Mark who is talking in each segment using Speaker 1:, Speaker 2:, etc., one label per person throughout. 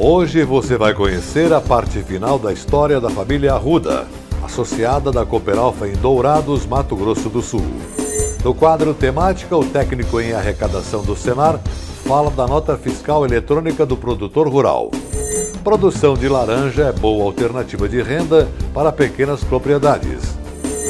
Speaker 1: Hoje você vai conhecer a parte final da história da família Arruda, associada da Cooperalfa em Dourados, Mato Grosso do Sul. No quadro Temática, o técnico em arrecadação do Senar fala da nota fiscal eletrônica do produtor rural. Produção de laranja é boa alternativa de renda para pequenas propriedades.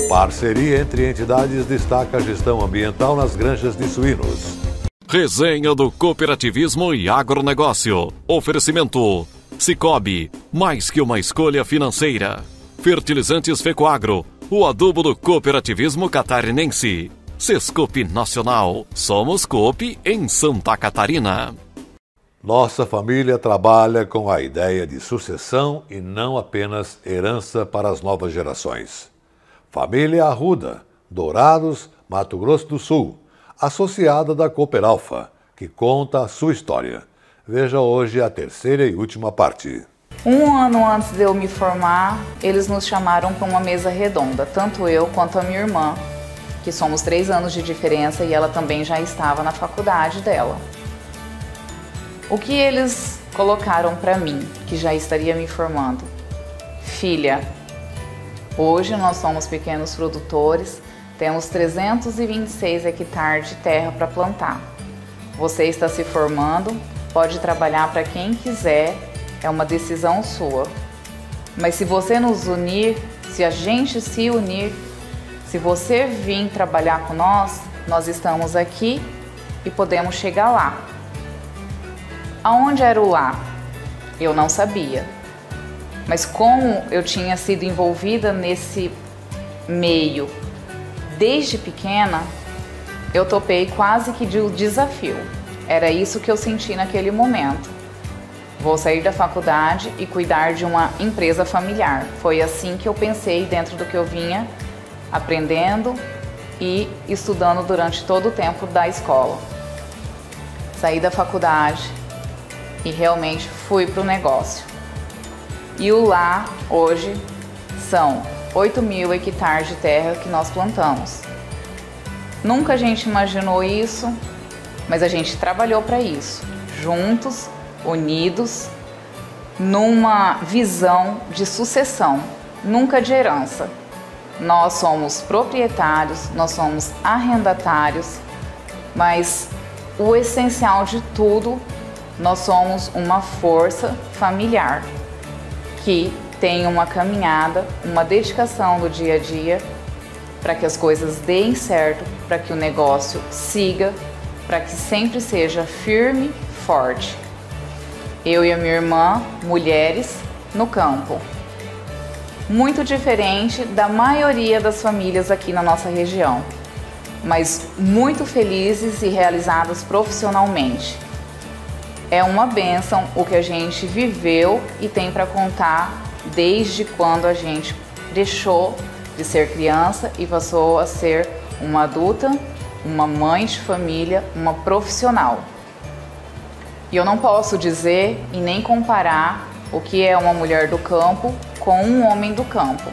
Speaker 1: Parceria entre entidades destaca a gestão ambiental nas granjas de suínos.
Speaker 2: Resenha do cooperativismo e agronegócio. Oferecimento: Sicoob, mais que uma escolha financeira. Fertilizantes Fecoagro, o adubo do cooperativismo catarinense. Sescope Nacional, somos Coop em Santa Catarina.
Speaker 1: Nossa família trabalha com a ideia de sucessão e não apenas herança para as novas gerações. Família Arruda, Dourados, Mato Grosso do Sul, associada da Cooperalfa, que conta a sua história. Veja hoje a terceira e última parte.
Speaker 3: Um ano antes de eu me formar, eles nos chamaram para uma mesa redonda, tanto eu quanto a minha irmã, que somos 3 anos de diferença e ela também já estava na faculdade dela. O que eles colocaram para mim, que já estaria me formando? Filha, hoje nós somos pequenos produtores, temos 326 hectares de terra para plantar. Você está se formando, pode trabalhar para quem quiser, é uma decisão sua. Mas se você nos unir, se a gente se unir, se você vir trabalhar com nós, nós estamos aqui e podemos chegar lá. Aonde era o lá? Eu não sabia. Mas como eu tinha sido envolvida nesse meio desde pequena, eu topei quase que de um desafio. Era isso que eu senti naquele momento. Vou sair da faculdade e cuidar de uma empresa familiar. Foi assim que eu pensei dentro do que eu vinha aprendendo e estudando durante todo o tempo da escola. Saí da faculdade e realmente fui para o negócio. E o lá, hoje, são 8.000 hectares de terra que nós plantamos. Nunca a gente imaginou isso, mas a gente trabalhou para isso, juntos, unidos, numa visão de sucessão, nunca de herança. Nós somos proprietários, nós somos arrendatários, mas o essencial de tudo, nós somos uma força familiar que tem uma caminhada, uma dedicação do dia a dia para que as coisas deem certo, para que o negócio siga, para que sempre seja firme, forte. Eu e a minha irmã, mulheres no campo. Muito diferente da maioria das famílias aqui na nossa região, mas muito felizes e realizadas profissionalmente. É uma bênção o que a gente viveu e tem para contar desde quando a gente deixou de ser criança e passou a ser uma adulta, uma mãe de família, uma profissional. E eu não posso dizer e nem comparar o que é uma mulher do campo com um homem do campo,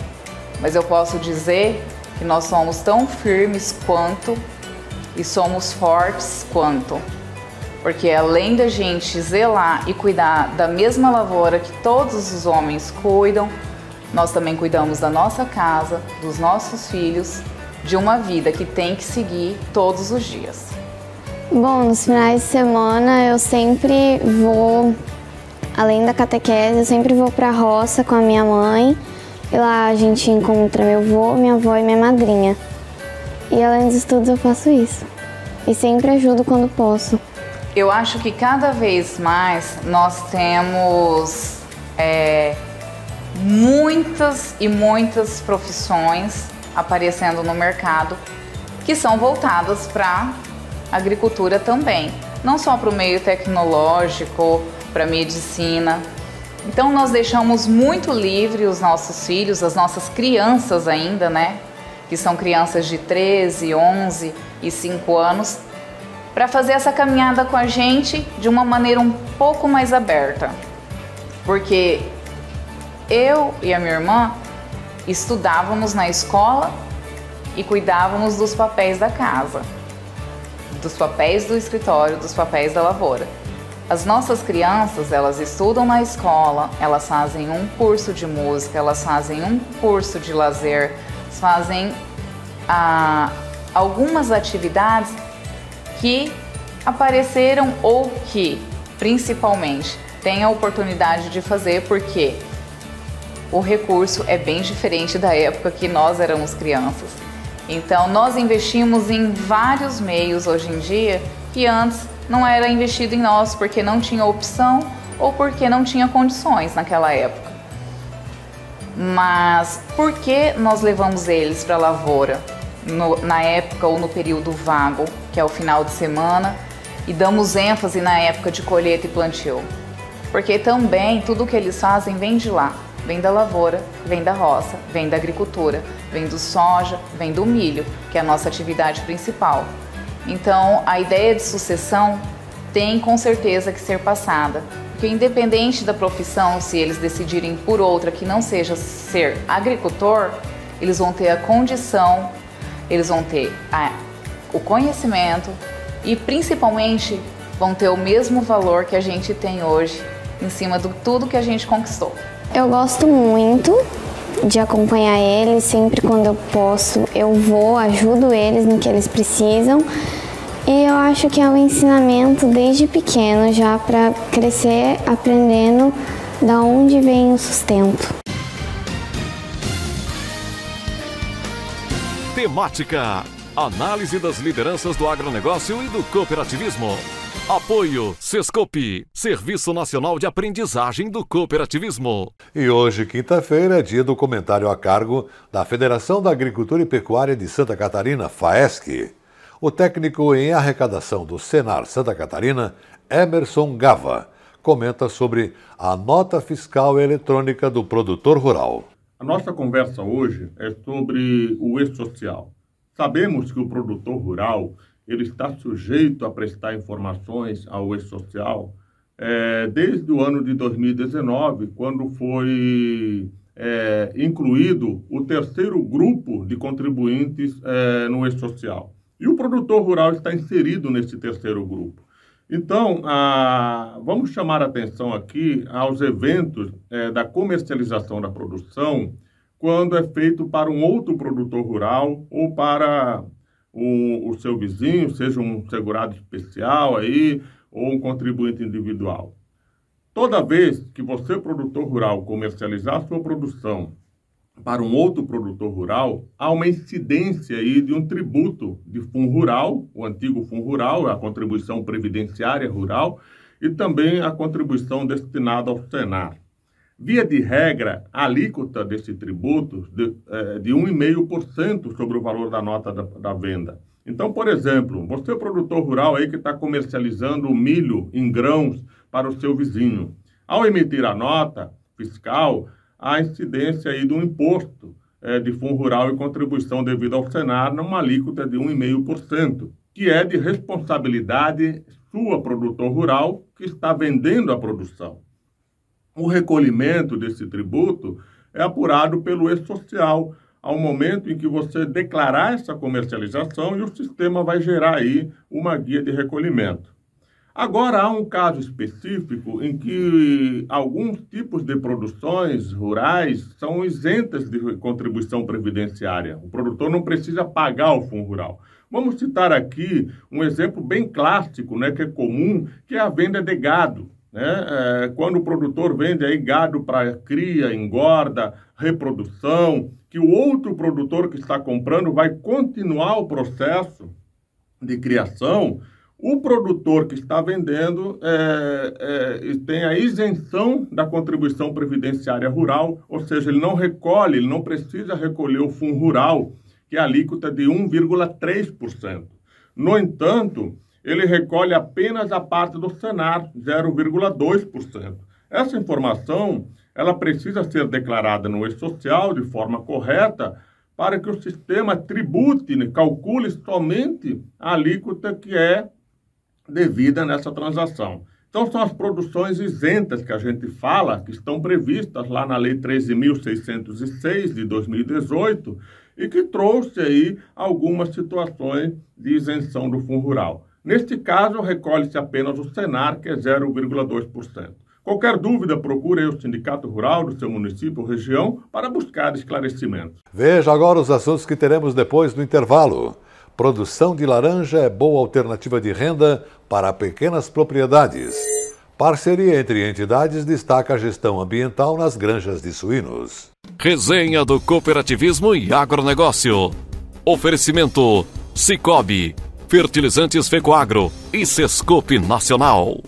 Speaker 3: mas eu posso dizer que nós somos tão firmes quanto e somos fortes quanto, porque além da gente zelar e cuidar da mesma lavoura que todos os homens cuidam, nós também cuidamos da nossa casa, dos nossos filhos, de uma vida que tem que seguir todos os dias.
Speaker 4: Bom, nos finais de semana eu sempre vou, além da catequese, eu sempre vou para a roça com a minha mãe. E lá a gente encontra meu avô, minha avó e minha madrinha. E além dos estudos eu faço isso. E sempre ajudo quando posso.
Speaker 3: Eu acho que cada vez mais nós temos muitas e muitas profissões aparecendo no mercado que são voltadas para a agricultura também. Não só para o meio tecnológico, para a medicina. Então nós deixamos muito livre os nossos filhos, as nossas crianças ainda, né? Que são crianças de 13, 11 e 5 anos, para fazer essa caminhada com a gente de uma maneira um pouco mais aberta. Porque eu e a minha irmã estudávamos na escola e cuidávamos dos papéis da casa, dos papéis do escritório, dos papéis da lavoura. As nossas crianças, elas estudam na escola, elas fazem um curso de música, elas fazem um curso de lazer, fazem algumas atividades que apareceram ou que, principalmente, têm a oportunidade de fazer, porque o recurso é bem diferente da época que nós éramos crianças. Então, nós investimos em vários meios hoje em dia que antes não era investido em nós porque não tinha opção ou porque não tinha condições naquela época. Mas por que nós levamos eles para a lavoura na época ou no período vago, que é o final de semana, e damos ênfase na época de colheita e plantio? Porque também tudo que eles fazem vem de lá, vem da lavoura, vem da roça, vem da agricultura, vem do soja, vem do milho, que é a nossa atividade principal. Então, a ideia de sucessão tem com certeza que ser passada, porque independente da profissão, se eles decidirem por outra que não seja ser agricultor, eles vão ter a condição, eles vão ter o conhecimento e principalmente vão ter o mesmo valor que a gente tem hoje em cima de tudo que a gente conquistou.
Speaker 4: Eu gosto muito de acompanhar eles, sempre quando eu posso eu vou, ajudo eles no que eles precisam, e eu acho que é um ensinamento desde pequeno já para crescer aprendendo da onde vem o sustento.
Speaker 2: Temática: análise das lideranças do agronegócio e do cooperativismo. Apoio Sescope, Serviço Nacional de Aprendizagem do Cooperativismo.
Speaker 1: E hoje, quinta-feira, é dia do comentário a cargo da Federação da Agricultura e Pecuária de Santa Catarina, FAESC. O técnico em arrecadação do Senar Santa Catarina, Emerson Gava, comenta sobre a nota fiscal eletrônica do produtor rural.
Speaker 5: A nossa conversa hoje é sobre o E-Social. Sabemos que o produtor rural ele está sujeito a prestar informações ao E-Social desde o ano de 2019, quando foi incluído o terceiro grupo de contribuintes no E-Social. E o produtor rural está inserido nesse terceiro grupo. Então, vamos chamar a atenção aqui aos eventos da comercialização da produção, quando é feito para um outro produtor rural ou para o seu vizinho, seja um segurado especial aí, ou um contribuinte individual. Toda vez que você, produtor rural, comercializar a sua produção para um outro produtor rural, há uma incidência aí de um tributo de fundo rural, o antigo fundo rural, a contribuição previdenciária rural, e também a contribuição destinada ao Senar. Via de regra, a alíquota desse tributo de 1,5% sobre o valor da nota da venda. Então, por exemplo, você produtor rural aí que está comercializando milho em grãos para o seu vizinho, ao emitir a nota fiscal, há incidência aí do imposto de fundo rural e contribuição devida ao Senar numa alíquota de 1,5%, que é de responsabilidade sua, produtor rural, que está vendendo a produção. O recolhimento desse tributo é apurado pelo E-Social, ao momento em que você declarar essa comercialização, e o sistema vai gerar aí uma guia de recolhimento. Agora, há um caso específico em que alguns tipos de produções rurais são isentas de contribuição previdenciária. O produtor não precisa pagar o fundo rural. Vamos citar aqui um exemplo bem clássico, que é comum, que é a venda de gado. Quando o produtor vende aí gado para cria, engorda, reprodução, que o outro produtor que está comprando vai continuar o processo de criação, o produtor que está vendendo tem a isenção da contribuição previdenciária rural, ou seja, ele não recolhe, ele não precisa recolher o fundo rural, que é a alíquota de 1,3%. No entanto, ele recolhe apenas a parte do Senar, 0,2%. Essa informação, ela precisa ser declarada no E-Social de forma correta para que o sistema tribute, calcule somente a alíquota que é devida nessa transação. Então, são as produções isentas que a gente fala, que estão previstas lá na Lei 13.606 de 2018 e que trouxe aí algumas situações de isenção do fundo rural. Neste caso, recolhe-se apenas o Senar, que é 0,2%. Qualquer dúvida, procure o Sindicato Rural do seu município ou região para buscar esclarecimentos.
Speaker 1: Veja agora os assuntos que teremos depois do intervalo. Produção de laranja é boa alternativa de renda para pequenas propriedades. Parceria entre entidades destaca a gestão ambiental nas granjas de suínos.
Speaker 2: Resenha do cooperativismo e agronegócio. Oferecimento Sicoob, Fertilizantes Fecoagro e Sescope Nacional.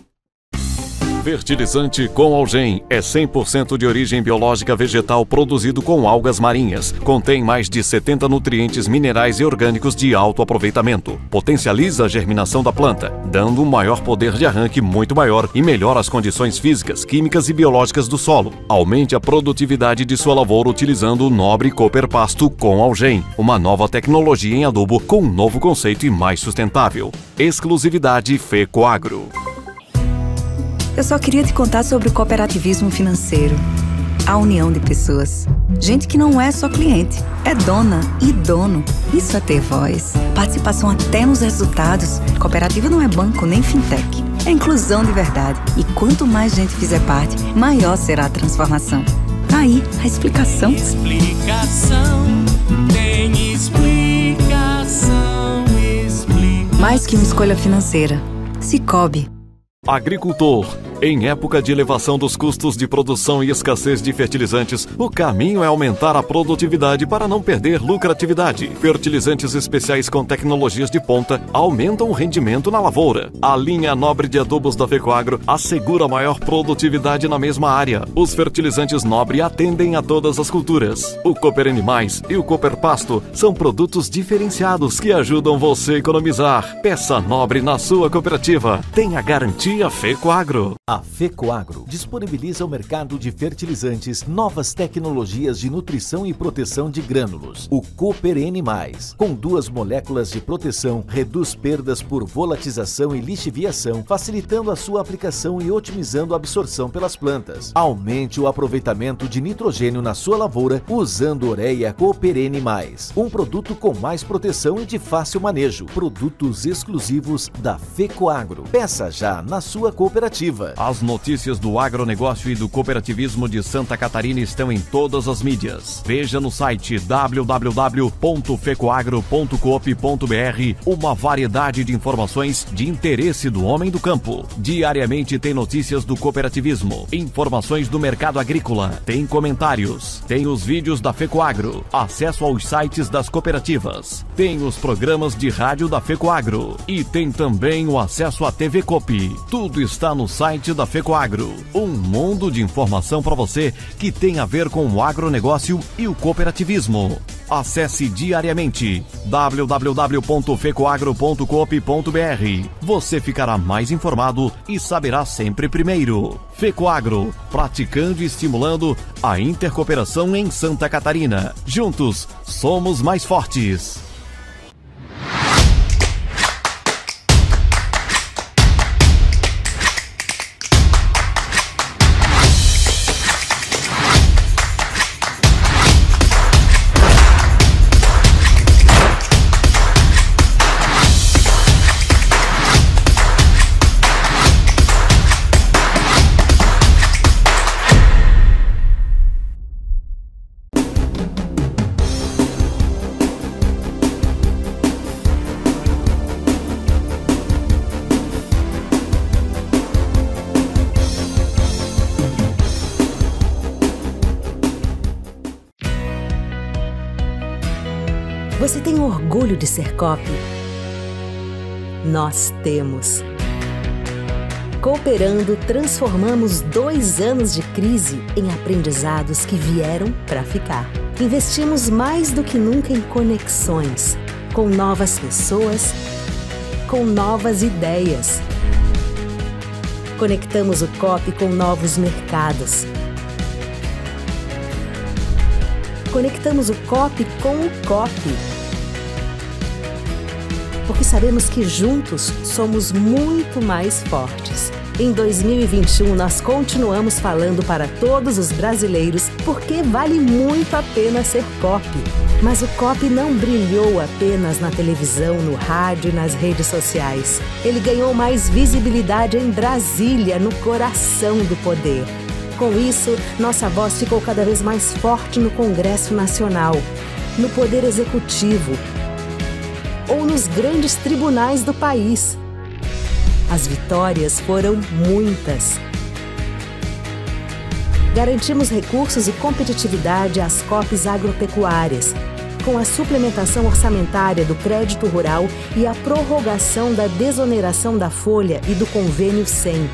Speaker 2: Fertilizante com Algem é 100% de origem biológica vegetal produzido com algas marinhas. Contém mais de 70 nutrientes minerais e orgânicos de alto aproveitamento. Potencializa a germinação da planta, dando um maior poder de arranque muito maior e melhora as condições físicas, químicas e biológicas do solo. Aumente a produtividade de sua lavoura utilizando o nobre Cooper Pasto com Algem, uma nova tecnologia em adubo com um novo conceito e mais sustentável. Exclusividade Fecoagro.
Speaker 6: Eu só queria te contar sobre o cooperativismo financeiro. A união de pessoas. Gente que não é só cliente, é dona e dono. Isso é ter voz. Participação até nos resultados. Cooperativa não é banco nem fintech. É inclusão de verdade. E quanto mais gente fizer parte, maior será a transformação. Aí, a explicação.
Speaker 7: Tem explicação.
Speaker 6: Mais que uma escolha financeira. Sicoob.
Speaker 2: Agricultor. Em época de elevação dos custos de produção e escassez de fertilizantes, o caminho é aumentar a produtividade para não perder lucratividade. Fertilizantes especiais com tecnologias de ponta aumentam o rendimento na lavoura. A linha nobre de adubos da Fecoagro assegura maior produtividade na mesma área. Os fertilizantes nobre atendem a todas as culturas. O Cooper Animais e o Cooper Pasto são produtos diferenciados que ajudam você a economizar. Peça nobre na sua cooperativa. Tenha garantia Fecoagro.
Speaker 8: A Fecoagro disponibiliza ao mercado de fertilizantes novas tecnologias de nutrição e proteção de grânulos. O Cooper N+, com 2 moléculas de proteção, reduz perdas por volatização e lixiviação, facilitando a sua aplicação e otimizando a absorção pelas plantas. Aumente o aproveitamento de nitrogênio na sua lavoura usando Ureia Cooper N+, um produto com mais proteção e de fácil manejo. Produtos exclusivos da Fecoagro. Peça já na sua cooperativa.
Speaker 2: As notícias do agronegócio e do cooperativismo de Santa Catarina estão em todas as mídias. Veja no site www.fecoagro.coop.br uma variedade de informações de interesse do homem do campo. Diariamente tem notícias do cooperativismo, informações do mercado agrícola, tem comentários, tem os vídeos da Fecoagro, acesso aos sites das cooperativas, tem os programas de rádio da Fecoagro e tem também o acesso à TV Coop. Tudo está no site da Fecoagro, um mundo de informação para você que tem a ver com o agronegócio e o cooperativismo. Acesse diariamente www.fecoagro.coop.br. Você ficará mais informado e saberá sempre primeiro. Fecoagro, praticando e estimulando a intercooperação em Santa Catarina. Juntos, somos mais fortes.
Speaker 9: Você tem orgulho de ser Coop? Nós temos. Cooperando, transformamos 2 anos de crise em aprendizados que vieram para ficar. Investimos mais do que nunca em conexões, com novas pessoas, com novas ideias. Conectamos o Coop com novos mercados. Conectamos o Coop com o Coop. Porque sabemos que juntos somos muito mais fortes. Em 2021, nós continuamos falando para todos os brasileiros porque vale muito a pena ser COP. Mas o COP não brilhou apenas na televisão, no rádio e nas redes sociais. Ele ganhou mais visibilidade em Brasília, no coração do poder. Com isso, nossa voz ficou cada vez mais forte no Congresso Nacional, no Poder Executivo ou nos grandes tribunais do país. As vitórias foram muitas. Garantimos recursos e competitividade às COPs agropecuárias, com a suplementação orçamentária do crédito rural e a prorrogação da desoneração da folha e do convênio 100.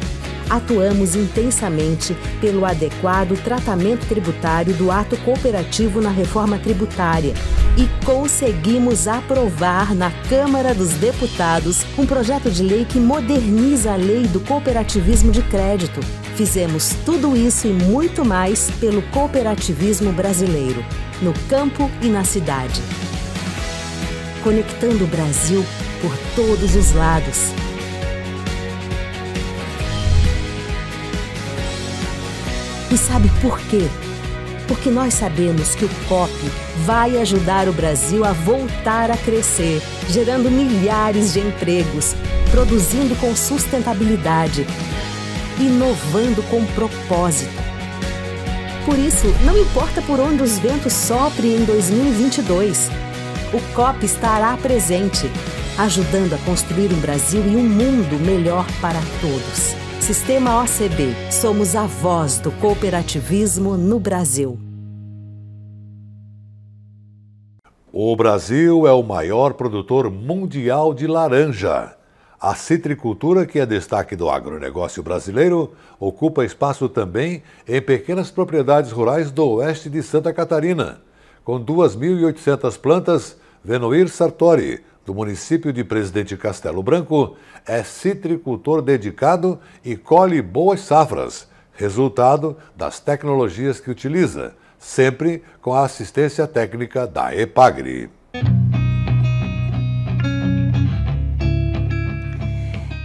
Speaker 9: Atuamos intensamente pelo adequado tratamento tributário do ato cooperativo na reforma tributária e conseguimos aprovar na Câmara dos Deputados um projeto de lei que moderniza a lei do cooperativismo de crédito. Fizemos tudo isso e muito mais pelo cooperativismo brasileiro, no campo e na cidade. Conectando o Brasil por todos os lados. E sabe por quê? Porque nós sabemos que o COP vai ajudar o Brasil a voltar a crescer, gerando milhares de empregos, produzindo com sustentabilidade, inovando com propósito. Por isso, não importa por onde os ventos soprem em 2022, o COP estará presente, ajudando a construir um Brasil e um mundo melhor para todos. Sistema OCB, somos a voz do cooperativismo no Brasil.
Speaker 1: O Brasil é o maior produtor mundial de laranja. A citricultura, que é destaque do agronegócio brasileiro, ocupa espaço também em pequenas propriedades rurais do oeste de Santa Catarina. Com 2.800 plantas, Venoir Sartori, do município de Presidente Castelo Branco, é citricultor dedicado e colhe boas safras, resultado das tecnologias que utiliza, sempre com a assistência técnica da EPAGRE.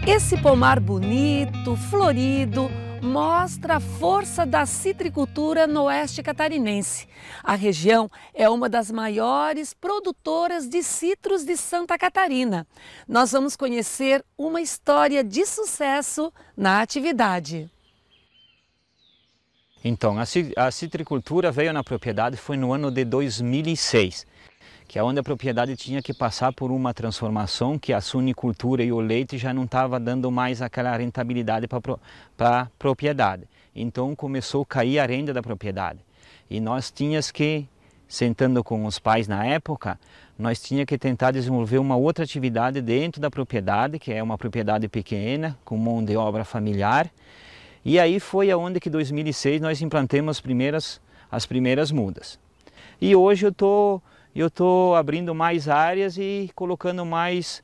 Speaker 7: Esse pomar bonito, florido, mostra a força da citricultura no oeste catarinense. A região é uma das maiores produtoras de citros de Santa Catarina. Nós vamos conhecer uma história de sucesso na atividade.
Speaker 10: Então, a citricultura veio na propriedade foi no ano de 2006, que é onde a propriedade tinha que passar por uma transformação que a suinicultura e o leite já não estava dando mais aquela rentabilidade para a propriedade. Então começou a cair a renda da propriedade. E nós tínhamos que, sentando com os pais na época, nós tínhamos que tentar desenvolver uma outra atividade dentro da propriedade, que é uma propriedade pequena, com mão de obra familiar. E aí foi aonde que em 2006 nós implantamos as primeiras mudas. E hoje eu estou abrindo mais áreas e colocando mais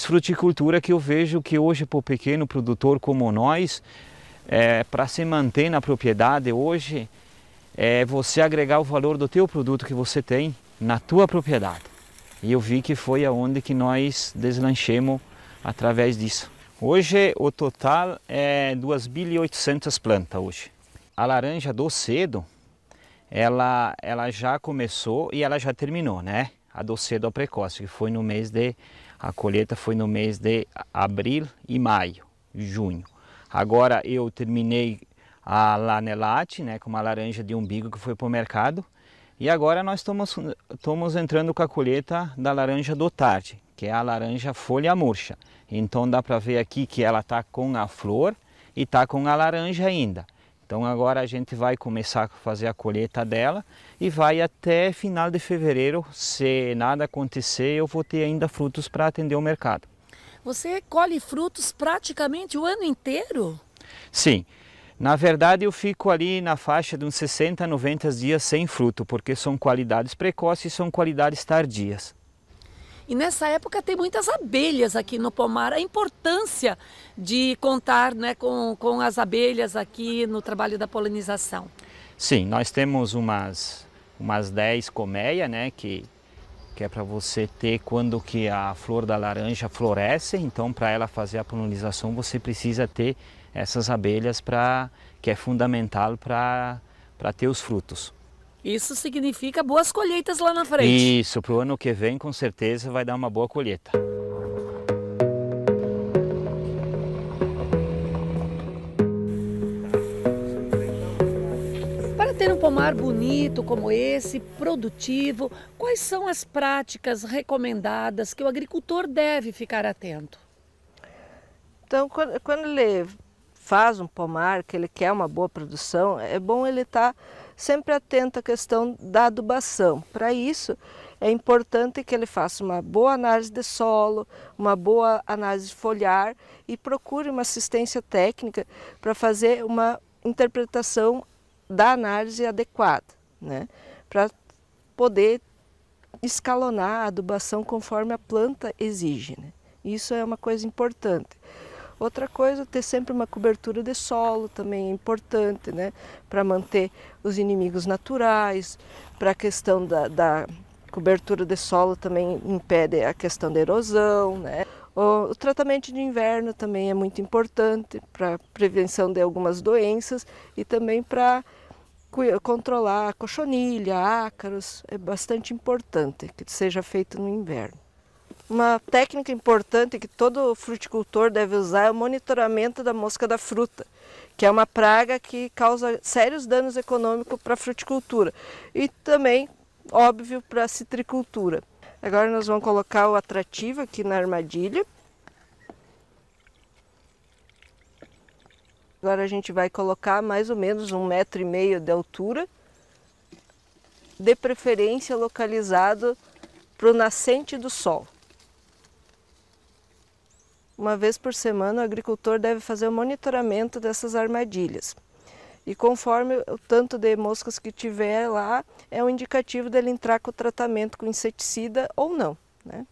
Speaker 10: fruticultura, que eu vejo que hoje para o pequeno produtor como nós, para se manter na propriedade hoje, é você agregar o valor do teu produto que você tem na tua propriedade. E eu vi que foi aonde que nós deslanchemos através disso. Hoje o total é 2.800 plantas hoje. A laranja do cedo, ela já começou e ela já terminou, né? A do cedo ao precoce, que foi a colheita foi no mês de abril e maio, junho. Agora eu terminei a Lanelate, né, com uma laranja de umbigo que foi para o mercado. E agora nós estamos entrando com a colheita da laranja do tarde, que é a laranja folha murcha. Então dá para ver aqui que ela está com a flor e está com a laranja ainda. Então agora a gente vai começar a fazer a colheita dela e vai até final de fevereiro. Se nada acontecer, eu vou ter ainda frutos para atender o mercado.
Speaker 7: Você colhe frutos praticamente o ano inteiro?
Speaker 10: Sim. Na verdade eu fico ali na faixa de uns 60 a 90 dias sem fruto, porque são qualidades precoces e são qualidades tardias.
Speaker 7: E nessa época tem muitas abelhas aqui no pomar. A importância de contar, né, com as abelhas aqui no trabalho da polinização.
Speaker 10: Sim, nós temos umas 10 colmeias, né, que é para você ter quando que a flor da laranja floresce. Então para ela fazer a polinização você precisa ter essas abelhas, que é fundamental para ter os frutos.
Speaker 7: Isso significa boas colheitas lá na frente.
Speaker 10: Isso, para o ano que vem com certeza vai dar uma boa colheita.
Speaker 7: Para ter um pomar bonito como esse, produtivo, quais são as práticas recomendadas que o agricultor deve ficar atento?
Speaker 11: Então, quando ele faz um pomar, que ele quer uma boa produção, é bom ele estar sempre atento à questão da adubação. Para isso, é importante que ele faça uma boa análise de solo, uma boa análise foliar e procure uma assistência técnica para fazer uma interpretação da análise adequada, né? Para poder escalonar a adubação conforme a planta exige, né? Isso é uma coisa importante. Outra coisa, ter sempre uma cobertura de solo também é importante, né? Para manter os inimigos naturais, para a questão da cobertura de solo também impede a questão da erosão, né? O tratamento de inverno também é muito importante para prevenção de algumas doenças e também para controlar a cochonilha, ácaros, é bastante importante que seja feito no inverno. Uma técnica importante que todo fruticultor deve usar é o monitoramento da mosca da fruta, que é uma praga que causa sérios danos econômicos para a fruticultura e também, óbvio, para a citricultura. Agora nós vamos colocar o atrativo aqui na armadilha. Agora a gente vai colocar mais ou menos 1,5 m de altura, de preferência localizado para o nascente do sol. Uma vez por semana, o agricultor deve fazer o monitoramento dessas armadilhas. E conforme o tanto de moscas que tiver lá, é um indicativo dele entrar com o tratamento com inseticida ou não, né?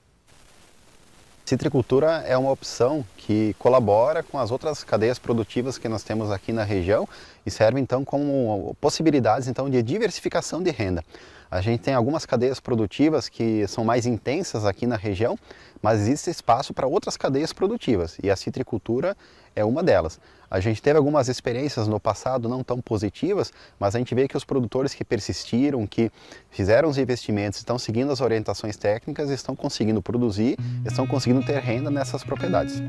Speaker 12: Citricultura é uma opção que colabora com as outras cadeias produtivas que nós temos aqui na região e serve então como possibilidades então de diversificação de renda. A gente tem algumas cadeias produtivas que são mais intensas aqui na região, mas existe espaço para outras cadeias produtivas e a citricultura é uma delas. A gente teve algumas experiências no passado não tão positivas, mas a gente vê que os produtores que persistiram, que fizeram os investimentos, estão seguindo as orientações técnicas, estão conseguindo produzir, estão conseguindo ter renda nessas propriedades.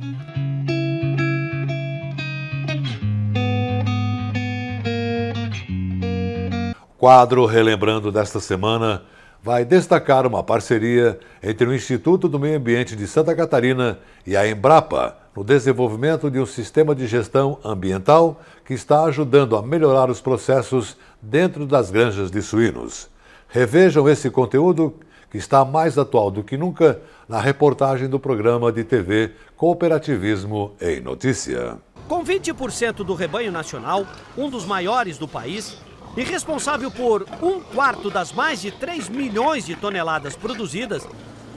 Speaker 1: Quadro Relembrando desta semana vai destacar uma parceria entre o Instituto do Meio Ambiente de Santa Catarina e a Embrapa no desenvolvimento de um sistema de gestão ambiental que está ajudando a melhorar os processos dentro das granjas de suínos. Revejam esse conteúdo que está mais atual do que nunca na reportagem do programa de TV Cooperativismo em Notícia.
Speaker 13: Com 20% do rebanho nacional, um dos maiores do país, e responsável por 1/4 das mais de 3 milhões de toneladas produzidas,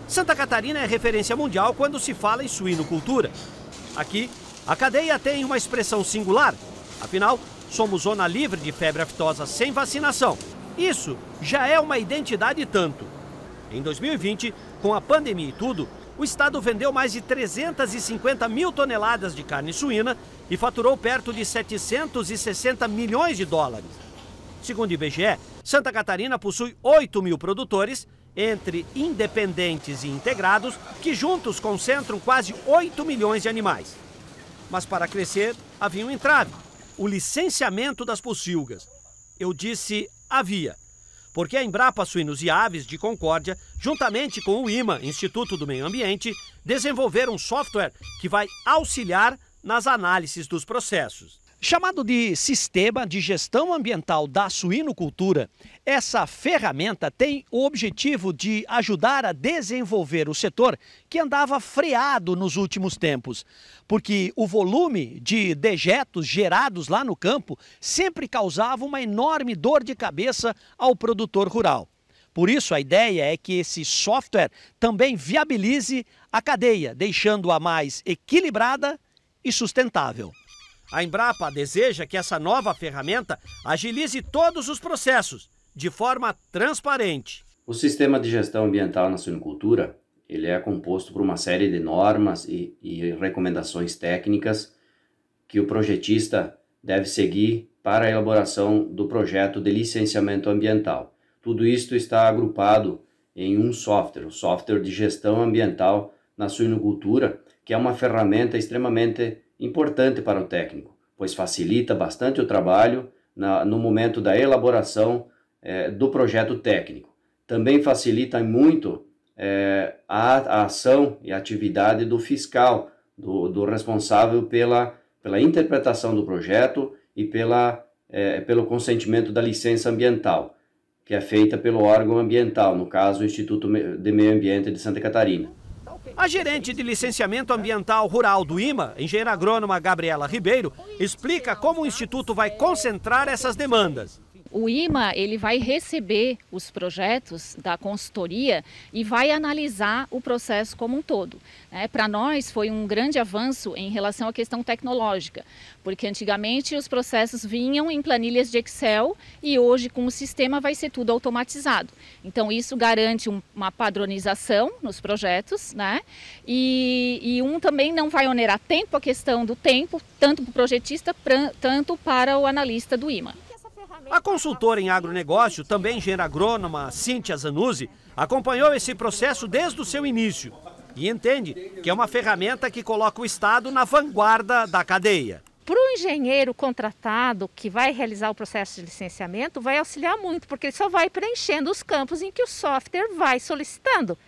Speaker 13: Santa Catarina é referência mundial quando se fala em suinocultura. Aqui, a cadeia tem uma expressão singular, afinal, somos zona livre de febre aftosa sem vacinação. Isso já é uma identidade e tanto. Em 2020, com a pandemia e tudo, o estado vendeu mais de 350 mil toneladas de carne suína e faturou perto de 760 milhões de dólares. Segundo o IBGE, Santa Catarina possui 8 mil produtores, entre independentes e integrados, que juntos concentram quase 8 milhões de animais. Mas para crescer, havia um entrave, o licenciamento das pocilgas. Eu disse havia, porque a Embrapa Suínos e Aves de Concórdia, juntamente com o IMA, Instituto do Meio Ambiente, desenvolveram um software que vai auxiliar nas análises dos processos. Chamado de Sistema de Gestão Ambiental da Suinocultura, essa ferramenta tem o objetivo de ajudar a desenvolver o setor que andava freado nos últimos tempos, porque o volume de dejetos gerados lá no campo sempre causava uma enorme dor de cabeça ao produtor rural. Por isso, a ideia é que esse software também viabilize a cadeia, deixando-a mais equilibrada e sustentável. A Embrapa deseja que essa nova ferramenta agilize todos os processos, de forma transparente.
Speaker 14: O sistema de gestão ambiental na suinocultura, ele é composto por uma série de normas e recomendações técnicas que o projetista deve seguir para a elaboração do projeto de licenciamento ambiental. Tudo isto está agrupado em um software, o software de gestão ambiental na suinocultura, que é uma ferramenta extremamente importante para o técnico, pois facilita bastante o trabalho no momento da elaboração do projeto técnico. Também facilita muito a ação e a atividade do fiscal, do responsável pela interpretação do projeto e pelo consentimento da licença ambiental, que é feita pelo órgão ambiental, no caso o Instituto de Meio Ambiente de Santa Catarina.
Speaker 13: A gerente de licenciamento ambiental rural do IMA, engenheira agrônoma Gabriela Ribeiro, explica como o Instituto vai concentrar essas demandas.
Speaker 15: O IMA ele vai receber os projetos da consultoria e vai analisar o processo como um todo. Para nós foi um grande avanço em relação à questão tecnológica, porque antigamente os processos vinham em planilhas de Excel e hoje com o sistema vai ser tudo automatizado. Então isso garante uma padronização nos projetos, né? E também não vai onerar tempo, a questão do tempo, tanto para o projetista, tanto para o analista do IMA.
Speaker 13: A consultora em agronegócio, também engenheira agrônoma Cíntia Zanuzzi, acompanhou esse processo desde o seu início e entende que é uma ferramenta que coloca o Estado na vanguarda da cadeia.
Speaker 16: Para o engenheiro contratado que vai realizar o processo de licenciamento, vai auxiliar muito, porque ele só vai preenchendo os campos em que o software vai solicitando.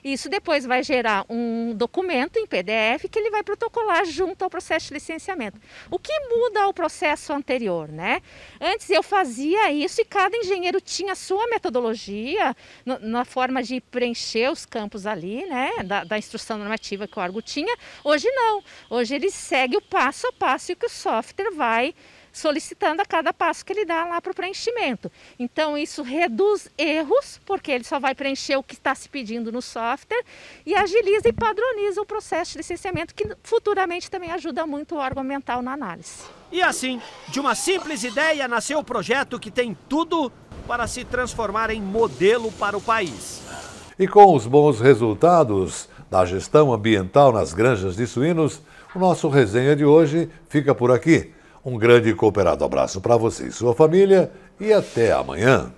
Speaker 16: Isso depois vai gerar um documento em PDF que ele vai protocolar junto ao processo de licenciamento. O que muda ao processo anterior, né? Antes eu fazia isso e cada engenheiro tinha a sua metodologia na forma de preencher os campos ali, né? Da instrução normativa que o órgão tinha. Hoje não. Hoje ele segue o passo a passo que o software vai solicitando a cada passo que ele dá lá para o preenchimento. Então isso reduz erros, porque ele só vai preencher o que está se pedindo no software e agiliza e padroniza o processo de licenciamento, que futuramente também ajuda muito o órgão ambiental na análise.
Speaker 13: E assim, de uma simples ideia nasceu o projeto que tem tudo para se transformar em modelo para o país.
Speaker 1: E com os bons resultados da gestão ambiental nas granjas de suínos, o nosso resenha de hoje fica por aqui. Um grande e cooperado abraço para você e sua família e até amanhã.